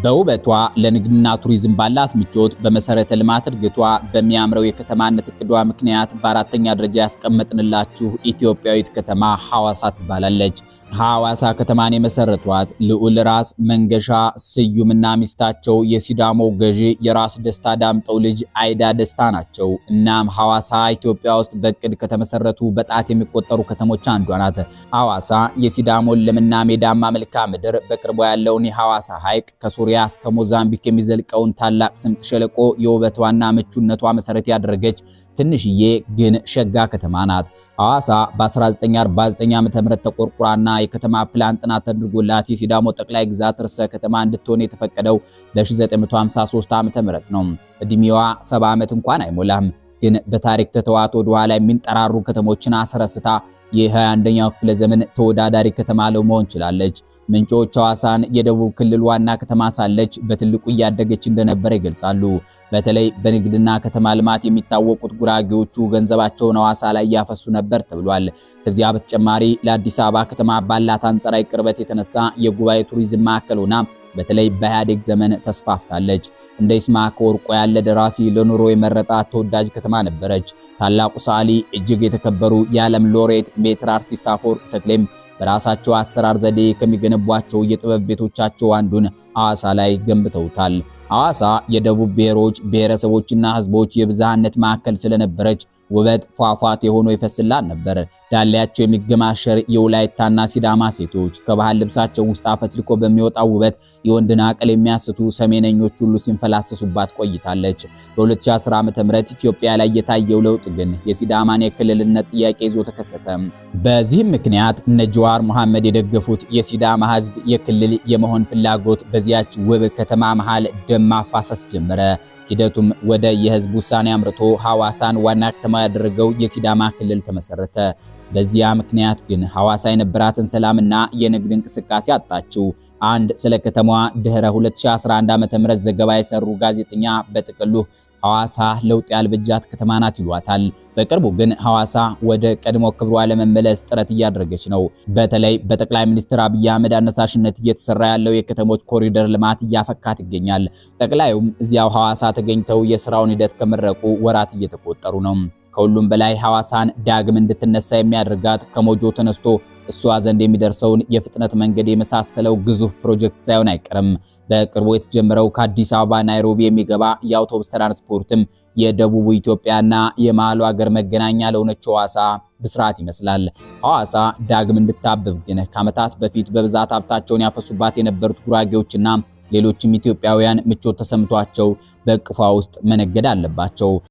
በውበቷ ለንግድና ቱሪዝም ባላት ምቾት በመሰረተ ልማት እድገቷ በሚያምረው የከተማነት እቅዷ ምክንያት በአራተኛ ደረጃ ያስቀመጥንላችሁ ኢትዮጵያዊት ከተማ ሐዋሳ ትባላለች። ሐዋሳ ከተማን የመሰረቷት ልዑል ራስ መንገሻ ስዩምና ሚስታቸው የሲዳሞ ገዢ የራስ ደስታ ዳምጠው ልጅ አይዳ ደስታ ናቸው። እናም ሐዋሳ ኢትዮጵያ ውስጥ በቅድ ከተመሰረቱ በጣት የሚቆጠሩ ከተሞች አንዷ ናት። ሐዋሳ የሲዳሞን ለምና ሜዳማ መልክዓ ምድር በቅርቡ ያለውን የሐዋሳ ሐይቅ ከሱሪያ እስከ ሞዛምቢክ የሚዘልቀውን ታላቅ ስምጥ ሸለቆ የውበቷና ምቹነቷ መሰረት ያደረገች ትንሽዬ ግን ሸጋ ከተማ ናት። ሐዋሳ በ1949 ዓ.ም ተቆርቁራና የከተማ ፕላን ጥናት ተደርጎላት የሲዳሞ ጠቅላይ ግዛት ርዕሰ ከተማ እንድትሆን የተፈቀደው በ1953 ዓ.ም ነው። እድሜዋ 70 ዓመት እንኳን አይሞላም። ግን በታሪክ ተተዋት ወደ ኋላ የሚንጠራሩ ከተሞችን አስረስታ የ21ኛው ክፍለ ዘመን ተወዳዳሪ ከተማ ለመሆን ችላለች። ምንጮች ሐዋሳን የደቡብ ክልል ዋና ከተማ ሳለች በትልቁ እያደገች እንደነበር ይገልጻሉ። በተለይ በንግድና ከተማ ልማት የሚታወቁት ጉራጌዎቹ ገንዘባቸውን ሐዋሳ ላይ ያፈሱ ነበር ተብሏል። ከዚያ በተጨማሪ ለአዲስ አበባ ከተማ ባላት አንጻራዊ ቅርበት የተነሳ የጉባኤ ቱሪዝም ማዕከል ሆና በተለይ በኢህአዴግ ዘመን ተስፋፍታለች። እንደ ይስማዕከ ወርቁ ያለ ደራሲ ለኑሮ የመረጣት ተወዳጅ ከተማ ነበረች። ታላቁ ሰዓሊ እጅግ የተከበሩ የዓለም ሎሬት ሜትር አርቲስት አፈወርቅ ተክሌም በራሳቸው አሰራር ዘዴ ከሚገነቧቸው የጥበብ ቤቶቻቸው አንዱን ሐዋሳ ላይ ገንብተውታል። ሐዋሳ የደቡብ ብሔሮች ብሔረሰቦችና ህዝቦች የብዝሃነት ማዕከል ስለነበረች ውበት ፏፏቴ ሆኖ ይፈስላል ነበር። ዳሌያቸው የሚገማሸር የወላይታና ሲዳማ ሴቶች ከባህል ልብሳቸው ውስጥ አፈትልኮ በሚወጣው ውበት የወንድን አቅል የሚያስቱ ሰሜነኞች ሁሉ ሲንፈላሰሱባት ቆይታለች። በ2010 ዓ.ም ኢትዮጵያ ላይ የታየው ለውጥ ግን የሲዳማን የክልልነት ጥያቄ ይዞ ተከሰተ። በዚህም ምክንያት እነ ጀዋር መሐመድ የደገፉት የሲዳማ ህዝብ የክልል የመሆን ፍላጎት በዚያች ውብ ከተማ መሃል ደም ማፋሰስ ጀመረ። ሂደቱም ወደ የህዝብ ውሳኔ አምርቶ ሐዋሳን ዋና ከተማ ያደረገው የሲዳማ ክልል ተመሰረተ። በዚያ ምክንያት ግን ሐዋሳ የነበራትን ሰላምና የንግድ እንቅስቃሴ አጣችው። አንድ ስለ ከተማዋ ድህረ 2011 ዓ.ም ዘገባ የሰሩ ጋዜጠኛ በጥቅሉ ሐዋሳ ለውጥ ያልበጃት ከተማ ናት ይሏታል። በቅርቡ ግን ሐዋሳ ወደ ቀድሞ ክብሯ ለመመለስ ጥረት እያደረገች ነው። በተለይ በጠቅላይ ሚኒስትር አብይ አህመድ አነሳሽነት እየተሰራ ያለው የከተሞች ኮሪደር ልማት እያፈካት ይገኛል። ጠቅላዩም እዚያው ሐዋሳ ተገኝተው የሥራውን ሂደት ከመረቁ ወራት እየተቆጠሩ ነው። ከሁሉም በላይ ሐዋሳን ዳግም እንድትነሳ የሚያደርጋት ከሞጆ ተነስቶ እሷ ዘንድ የሚደርሰውን የፍጥነት መንገድ የመሳሰለው ግዙፍ ፕሮጀክት ሳይሆን አይቀርም። በቅርቡ የተጀመረው ከአዲስ አበባ ናይሮቢ የሚገባ የአውቶቡስ ትራንስፖርትም የደቡብ ኢትዮጵያና የመሃሉ ሀገር መገናኛ ለሆነችው ሐዋሳ ብስራት ይመስላል። ሐዋሳ ዳግም እንድታብብ ግን ከዓመታት በፊት በብዛት ሀብታቸውን ያፈሱባት የነበሩት ጉራጌዎችና ሌሎችም ኢትዮጵያውያን ምቾት ተሰምቷቸው በእቅፏ ውስጥ መነገድ አለባቸው።